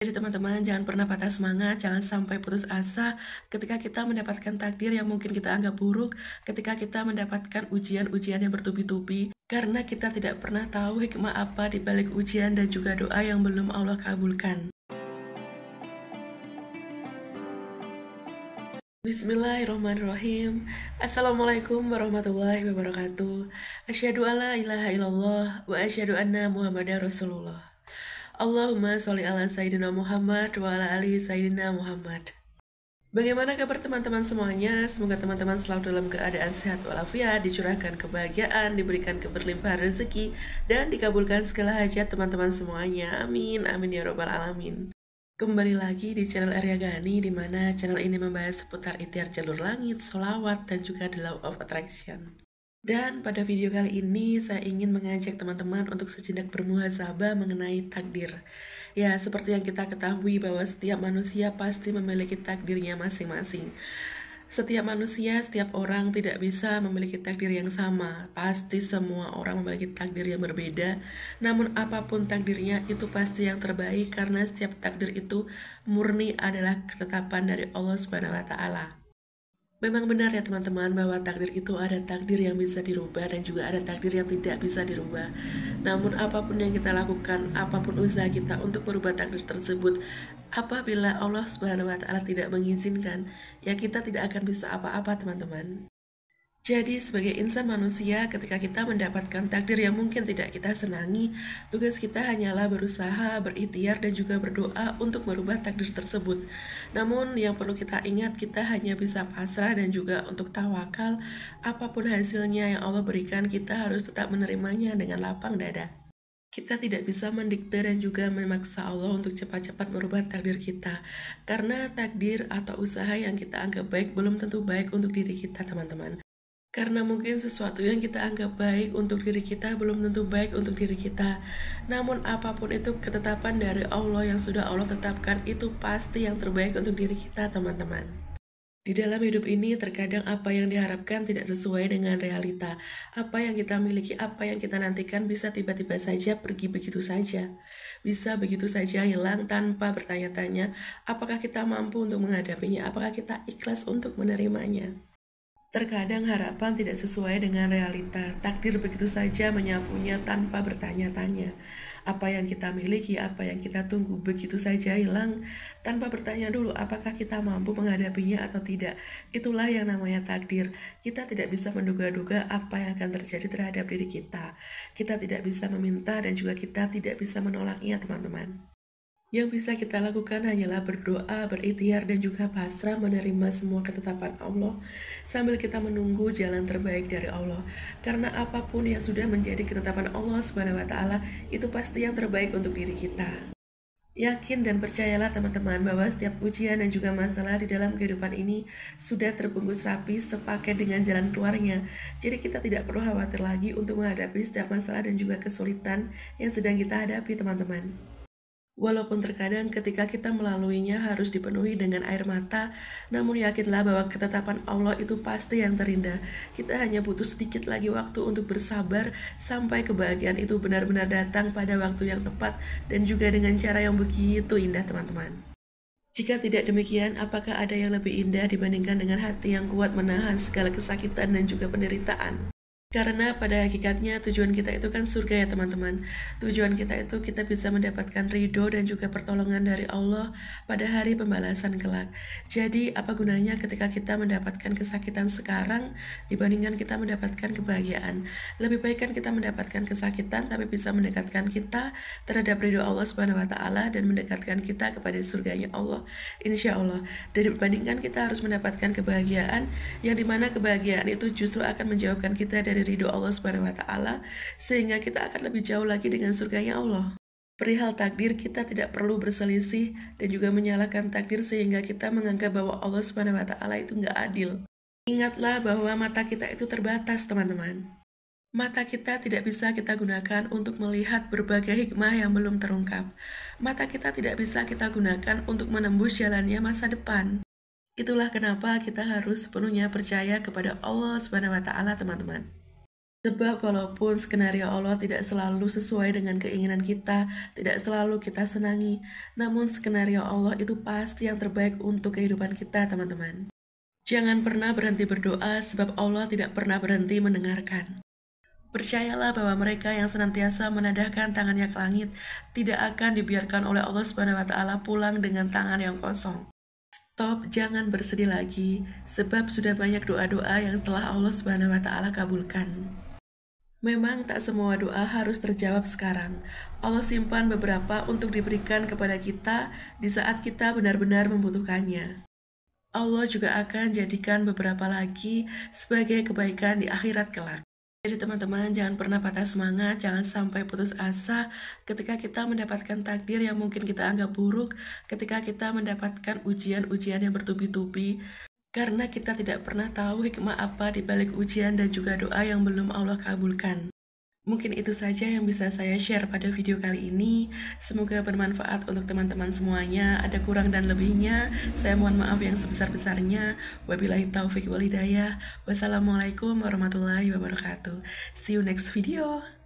Jadi teman-teman jangan pernah patah semangat, jangan sampai putus asa ketika kita mendapatkan takdir yang mungkin kita anggap buruk, ketika kita mendapatkan ujian-ujian yang bertubi-tubi, karena kita tidak pernah tahu hikmah apa di balik ujian dan juga doa yang belum Allah kabulkan. Bismillahirrahmanirrahim. Assalamualaikum warahmatullahi wabarakatuh. Asyhadu alla ilaha illallah wa asyhadu anna Muhammadar Rasulullah. Allahumma sholli ala Sayyidina Muhammad wa ala ali Sayyidina Muhammad. Bagaimana kabar teman-teman semuanya? Semoga teman-teman selalu dalam keadaan sehat walafiat, dicurahkan kebahagiaan, diberikan keberlimpahan rezeki, dan dikabulkan segala hajat teman-teman semuanya. Amin, amin ya robbal alamin. Kembali lagi di channel Arya Gani, di mana channel ini membahas seputar ikhtiar jalur langit, sholawat, dan juga the law of attraction. Dan pada video kali ini saya ingin mengajak teman-teman untuk sejenak bermuhasabah mengenai takdir. Ya, seperti yang kita ketahui bahwa setiap manusia pasti memiliki takdirnya masing-masing. Setiap manusia, setiap orang tidak bisa memiliki takdir yang sama. Pasti semua orang memiliki takdir yang berbeda. Namun apapun takdirnya itu pasti yang terbaik karena setiap takdir itu murni adalah ketetapan dari Allah Subhanahu wa taala. Memang benar ya teman-teman bahwa takdir itu ada takdir yang bisa dirubah dan juga ada takdir yang tidak bisa dirubah. Namun apapun yang kita lakukan, apapun usaha kita untuk merubah takdir tersebut, apabila Allah Subhanahu wa taala tidak mengizinkan, ya kita tidak akan bisa apa-apa teman-teman. Jadi sebagai insan manusia, ketika kita mendapatkan takdir yang mungkin tidak kita senangi, tugas kita hanyalah berusaha, berikhtiar, dan juga berdoa untuk merubah takdir tersebut. Namun yang perlu kita ingat, kita hanya bisa pasrah dan juga untuk tawakal. Apapun hasilnya yang Allah berikan, kita harus tetap menerimanya dengan lapang dada. Kita tidak bisa mendikte dan juga memaksa Allah untuk cepat-cepat merubah takdir kita. Karena takdir atau usaha yang kita anggap baik belum tentu baik untuk diri kita teman-teman. Karena mungkin sesuatu yang kita anggap baik untuk diri kita belum tentu baik untuk diri kita. Namun apapun itu ketetapan dari Allah yang sudah Allah tetapkan itu pasti yang terbaik untuk diri kita teman-teman. Di dalam hidup ini terkadang apa yang diharapkan tidak sesuai dengan realita. Apa yang kita miliki, apa yang kita nantikan bisa tiba-tiba saja pergi begitu saja. Bisa begitu saja hilang tanpa bertanya-tanya apakah kita mampu untuk menghadapinya, apakah kita ikhlas untuk menerimanya. Terkadang harapan tidak sesuai dengan realita. Takdir begitu saja menyapunya tanpa bertanya-tanya. Apa yang kita miliki, apa yang kita tunggu begitu saja hilang tanpa bertanya dulu apakah kita mampu menghadapinya atau tidak. Itulah yang namanya takdir. Kita tidak bisa menduga-duga apa yang akan terjadi terhadap diri kita. Kita tidak bisa meminta dan juga kita tidak bisa menolaknya teman-teman. Yang bisa kita lakukan hanyalah berdoa, berikhtiar, dan juga pasrah menerima semua ketetapan Allah sambil kita menunggu jalan terbaik dari Allah. Karena apapun yang sudah menjadi ketetapan Allah Subhanahu wa taala itu pasti yang terbaik untuk diri kita. Yakin dan percayalah teman-teman bahwa setiap ujian dan juga masalah di dalam kehidupan ini sudah terbungkus rapi sepaket dengan jalan keluarnya. Jadi kita tidak perlu khawatir lagi untuk menghadapi setiap masalah dan juga kesulitan yang sedang kita hadapi teman-teman. Walaupun terkadang ketika kita melaluinya harus dipenuhi dengan air mata, namun yakinlah bahwa ketetapan Allah itu pasti yang terindah. Kita hanya butuh sedikit lagi waktu untuk bersabar sampai kebahagiaan itu benar-benar datang pada waktu yang tepat dan juga dengan cara yang begitu indah teman-teman. Jika tidak demikian, apakah ada yang lebih indah dibandingkan dengan hati yang kuat menahan segala kesakitan dan juga penderitaan? Karena pada hakikatnya tujuan kita itu kan surga ya teman-teman. Tujuan kita itu kita bisa mendapatkan ridho dan juga pertolongan dari Allah pada hari pembalasan kelak. Jadi apa gunanya ketika kita mendapatkan kesakitan sekarang dibandingkan kita mendapatkan kebahagiaan. Lebih baik kan kita mendapatkan kesakitan tapi bisa mendekatkan kita terhadap ridho Allah Subhanahu wa taala dan mendekatkan kita kepada surganya Allah. Insya Allah. Dibandingkan kita harus mendapatkan kebahagiaan yang dimana kebahagiaan itu justru akan menjauhkan kita dari ridho Allah Subhanahu wa taala sehingga kita akan lebih jauh lagi dengan surganya Allah. Perihal takdir kita tidak perlu berselisih dan juga menyalahkan takdir sehingga kita menganggap bahwa Allah Subhanahu wa taala itu nggak adil. Ingatlah bahwa mata kita itu terbatas teman-teman. Mata kita tidak bisa kita gunakan untuk melihat berbagai hikmah yang belum terungkap. Mata kita tidak bisa kita gunakan untuk menembus jalannya masa depan. Itulah kenapa kita harus sepenuhnya percaya kepada Allah Subhanahu wa taala teman-teman. Sebab walaupun skenario Allah tidak selalu sesuai dengan keinginan kita, tidak selalu kita senangi, namun skenario Allah itu pasti yang terbaik untuk kehidupan kita, teman-teman. Jangan pernah berhenti berdoa sebab Allah tidak pernah berhenti mendengarkan. Percayalah bahwa mereka yang senantiasa menadahkan tangannya ke langit tidak akan dibiarkan oleh Allah Subhanahu wa taala pulang dengan tangan yang kosong. Stop, jangan bersedih lagi sebab sudah banyak doa-doa yang telah Allah Subhanahu wa taala kabulkan. Memang tak semua doa harus terjawab sekarang. Allah simpan beberapa untuk diberikan kepada kita di saat kita benar-benar membutuhkannya. Allah juga akan jadikan beberapa lagi sebagai kebaikan di akhirat kelak. Jadi teman-teman jangan pernah patah semangat, jangan sampai putus asa ketika kita mendapatkan takdir yang mungkin kita anggap buruk, ketika kita mendapatkan ujian-ujian yang bertubi-tubi. Karena kita tidak pernah tahu hikmah apa di balik ujian dan juga doa yang belum Allah kabulkan. Mungkin itu saja yang bisa saya share pada video kali ini. Semoga bermanfaat untuk teman-teman semuanya. Ada kurang dan lebihnya, saya mohon maaf yang sebesar-besarnya. Wabillahi taufiq wal hidayah. Wassalamualaikum warahmatullahi wabarakatuh. See you next video.